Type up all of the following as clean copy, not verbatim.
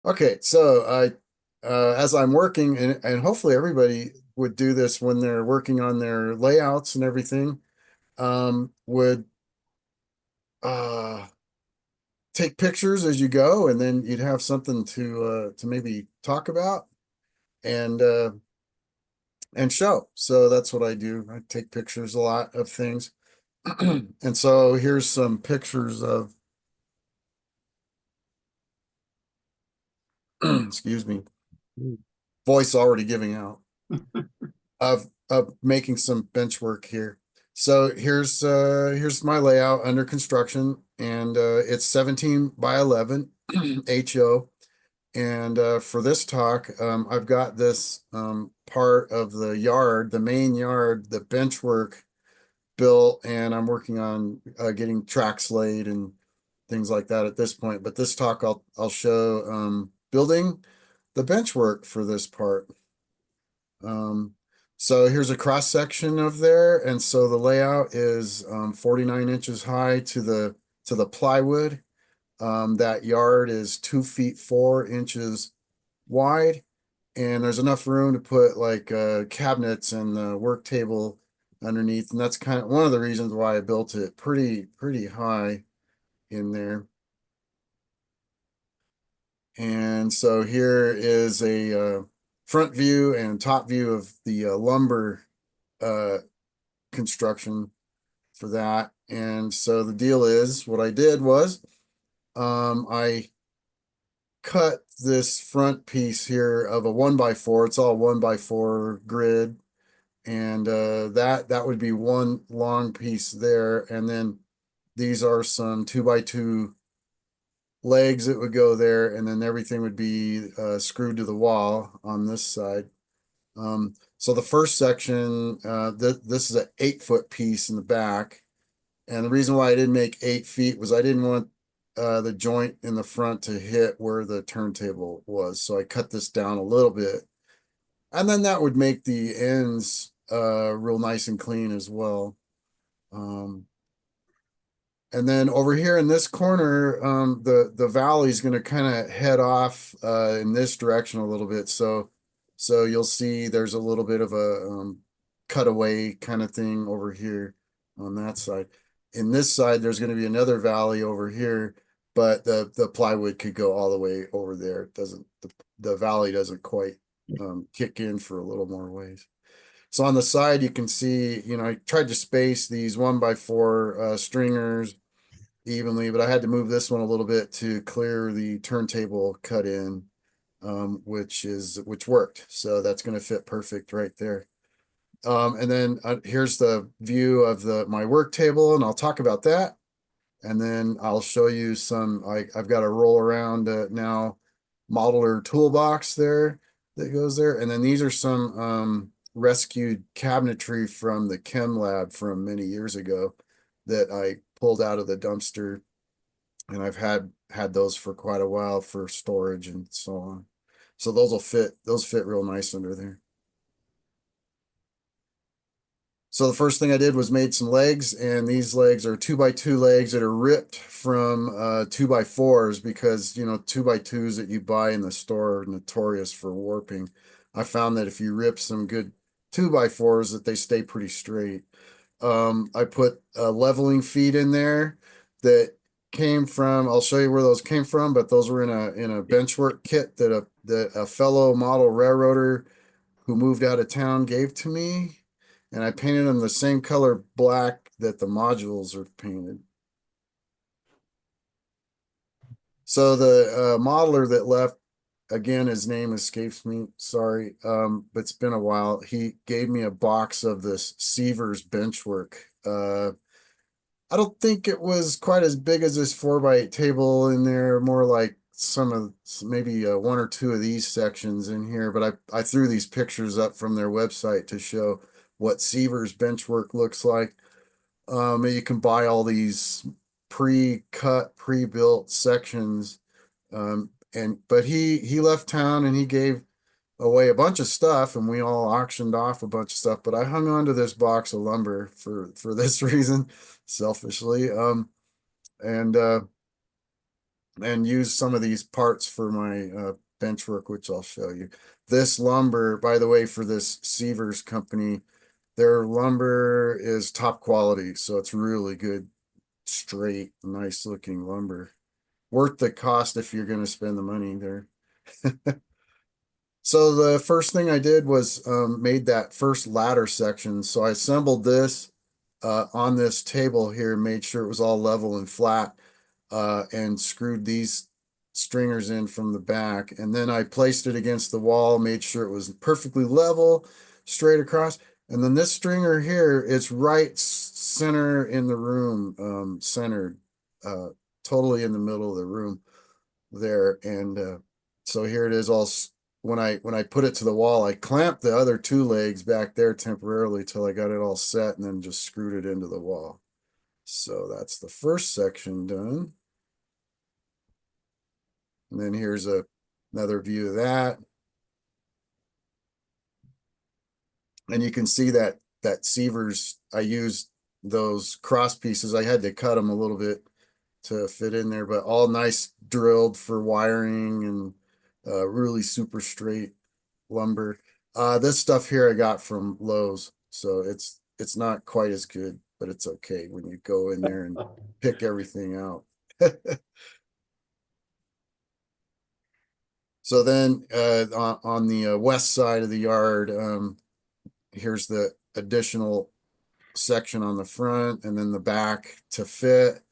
Okay, so as I'm working, and hopefully everybody would do this when they're working on their layouts and everything, would uh, take pictures as you go, and then you'd have something to maybe talk about and uh, and show. So that's what I do. I take pictures a lot of things, and so here's some pictures of, excuse me, voice already giving out. Of making some bench work here. So here's my layout under construction, and it's 17 by 11 HO. And for this talk, I've got this part of the yard, the main yard, the bench work built, and I'm working on getting tracks laid and things like that at this point. But this talk, I'll show building the bench work for this part. Um, so here's a cross section of there, and so the layout is 49 inches high to the plywood. That yard is 2 feet 4 inches wide, and there's enough room to put like cabinets and the work table underneath, and that's kind of one of the reasons why I built it pretty high in there. And so here is a front view and top view of the lumber uh, construction for that. And so the deal is, what I did was I cut this front piece here of a 1x4. It's all 1x4 grid, and that would be one long piece there. And then these are some 2x2 legs that would go there, and then everything would be screwed to the wall on this side. So the first section, this is an 8 foot piece in the back. And the reason why I didn't make 8 feet was I didn't want the joint in the front to hit where the turntable was. So I cut this down a little bit. And then that would make the ends real nice and clean as well. Um, and then over here in this corner, the valley is going to kind of head off in this direction a little bit. So you'll see there's a little bit of a cutaway kind of thing over here on that side. In this side, there's going to be another valley over here, but the plywood could go all the way over there. It doesn't, the valley doesn't quite kick in for a little more ways. So on the side, you can see, I tried to space these 1x4 stringers evenly, but I had to move this one a little bit to clear the turntable cut in, which worked. So that's going to fit perfect right there. And then here's the view of my work table, and I'll talk about that. And then I'll show you some, I've got a roll around now modeler toolbox there that goes there. And then these are some rescued cabinetry from the chem lab from many years ago that I pulled out of the dumpster. And I've had those for quite a while for storage and so on. So those fit real nice under there. So the first thing I did was made some legs, and these legs are 2x2 legs that are ripped from 2x4s, because 2x2s that you buy in the store are notorious for warping. I found that if you rip some good 2x4s, that they stay pretty straight. I put leveling feet in there that came from, I'll show you where those came from, but those were in a benchwork kit that a fellow model railroader who moved out of town gave to me, and I painted them the same color black that the modules are painted. So the modeler that left, again, his name escapes me, sorry, but it's been a while. He gave me a box of this Seavers benchwork. I don't think it was quite as big as this 4x8 table in there, more like some of maybe one or two of these sections in here, but I threw these pictures up from their website to show what Seavers benchwork looks like. You can buy all these pre-cut, pre-built sections. But he left town and he gave away a bunch of stuff, and we all auctioned off a bunch of stuff, but I hung on to this box of lumber for this reason, selfishly. And and use some of these parts for my benchwork, which I'll show you. This lumber, by the way, for this Sievers company, their lumber is top quality, so it's really good, straight, nice looking lumber. Worth the cost if you're going to spend the money there. So the first thing I did was made that first ladder section. So I assembled this on this table here, made sure it was all level and flat, and screwed these stringers in from the back. And then I placed it against the wall, made sure it was perfectly level, straight across. And then this stringer here, it's right center in the room, centered, totally in the middle of the room there. And so here it is all. When I put it to the wall, I clamped the other two legs back there temporarily till I got it all set, and then just screwed it into the wall. So that's the first section done. And then here's another view of that. And you can see that Sievers, I used those cross pieces. I had to cut them a little bit to fit in there, but all nice drilled for wiring and really super straight lumber. This stuff here I got from Lowe's, so it's not quite as good, but it's okay when you go in there and pick everything out. So then on the west side of the yard, here's the additional section on the front and then the back to fit.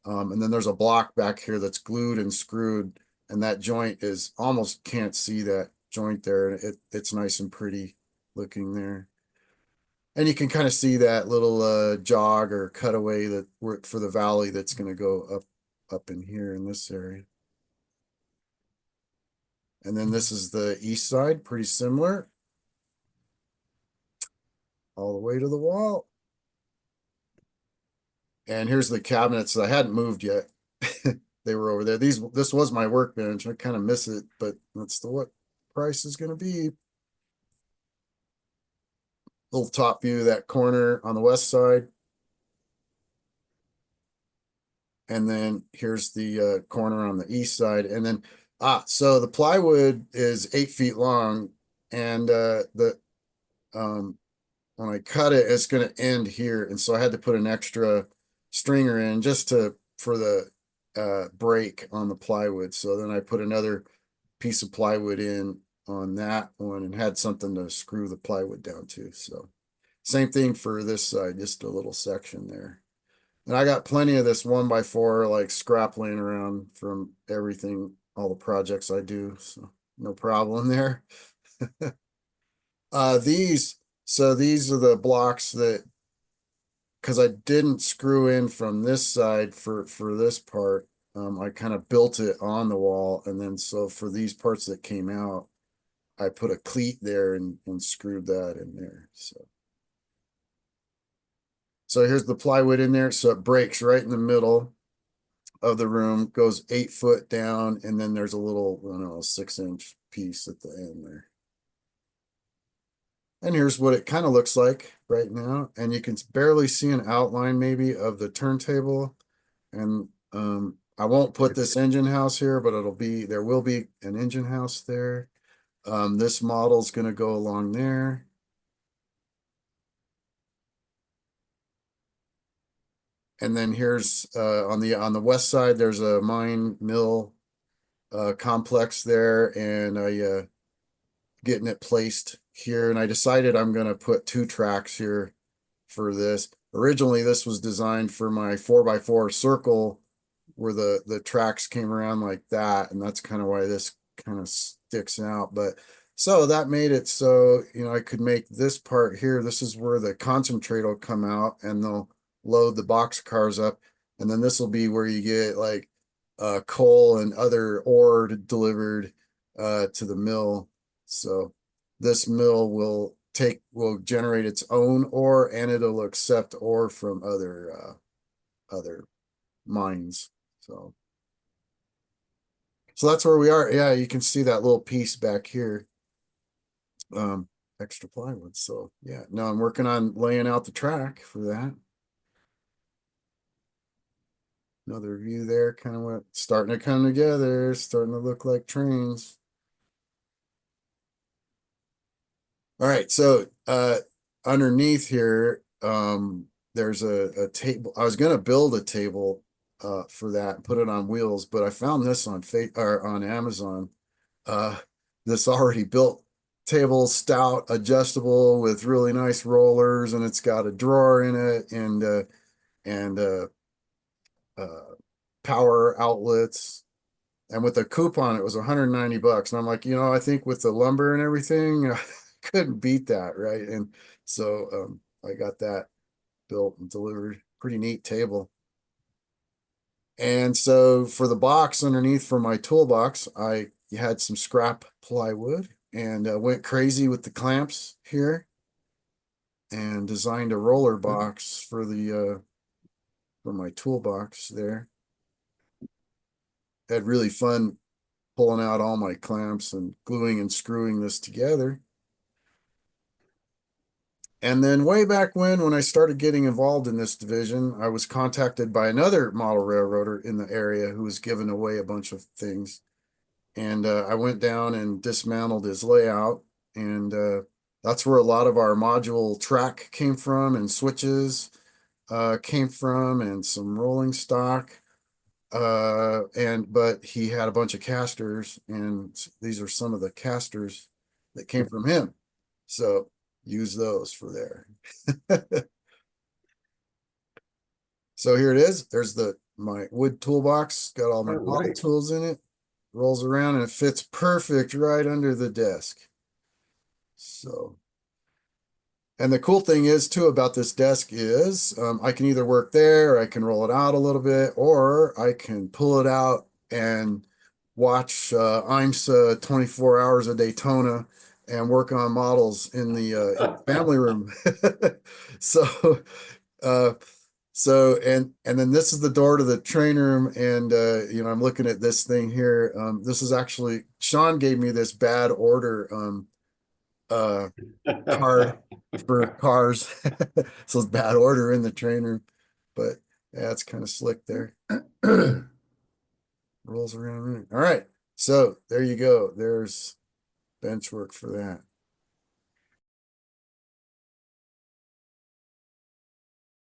And then there's a block back here that's glued and screwed, and that joint is almost can't see that joint there. It's nice and pretty looking there. And you can kind of see that little jog or cutaway that for the valley that's going to go up in here in this area. And then this is the east side, pretty similar. All the way to the wall. And here's the cabinets that I hadn't moved yet. They were over there. This was my workbench. I kind of miss it, but that's what price is going to be. Little top view of that corner on the west side. And then here's the corner on the east side. And then, so the plywood is 8 feet long, and when I cut it, it's going to end here. And so I had to put an extra stringer in just for the break on the plywood. So then I put another piece of plywood in on that one and had something to screw the plywood down to. So same thing for this side, just a little section there. And I got plenty of this 1x4 like scrap laying around from everything, all the projects I do. So no problem there. These are the blocks that, because I didn't screw in from this side for this part, I kind of built it on the wall, and then so for these parts that came out, I put a cleat there and screwed that in there. So here's the plywood in there, so it breaks right in the middle of the room, goes 8 foot down, and then there's a little, I don't know, 6-inch piece at the end there. And here's what it kind of looks like right now. And you can barely see an outline maybe of the turntable. And I won't put this engine house here, but there will be an engine house there. This model's going to go along there. And then here's on the west side, there's a mine mill complex there, and I getting it placed here. And I decided I'm going to put 2 tracks here for this. Originally, this was designed for my 4x4 circle, where the tracks came around like that, and that's kind of why this kind of sticks out. But so that made it so, I could make this part here. This is where the concentrate will come out, and they'll load the box cars up, and then this will be where you get like coal and other ore delivered to the mill. So this mill will generate its own ore, and it'll accept ore from other mines. So that's where we are. Yeah, you can see that little piece back here. Extra plywood. So yeah, no, I'm working on laying out the track for that. Another view there, kind of what starting to come together, starting to look like trains. All right, so underneath here, there's a table. I was gonna build a table for that and put it on wheels, but I found this on or on Amazon. Uh, this already built table, stout, adjustable with really nice rollers, and it's got a drawer in it and uh, power outlets. And with a coupon, it was 190 bucks. And I'm like, I think with the lumber and everything, I couldn't beat that, right? And so I got that built and delivered. Pretty neat table. And so for the box underneath for my toolbox, I had some scrap plywood and went crazy with the clamps here and designed a roller box for the for my toolbox there. Had really fun pulling out all my clamps and gluing and screwing this together. And then way back when I started getting involved in this division, I was contacted by another model railroader in the area who was giving away a bunch of things. And I went down and dismantled his layout. And that's where a lot of our module track came from, and switches came from, and some rolling stock. But he had a bunch of casters, and these are some of the casters that came from him. So use those for there. So here it is. There's my wood toolbox, got all my model tools in it, rolls around, and it fits perfect right under the desk. So, and the cool thing is too about this desk is I can either work there, or I can roll it out a little bit, or I can pull it out and watch IMSA 24 hours of Daytona and work on models in the family room. So, uh, and then this is the door to the train room, and I'm looking at this thing here. This is actually Sean gave me this bad order uh card for cars. So it's bad order in the train room, but yeah, it's kind of slick there. Rolls around. All right, so there you go. There's Benchwork for that.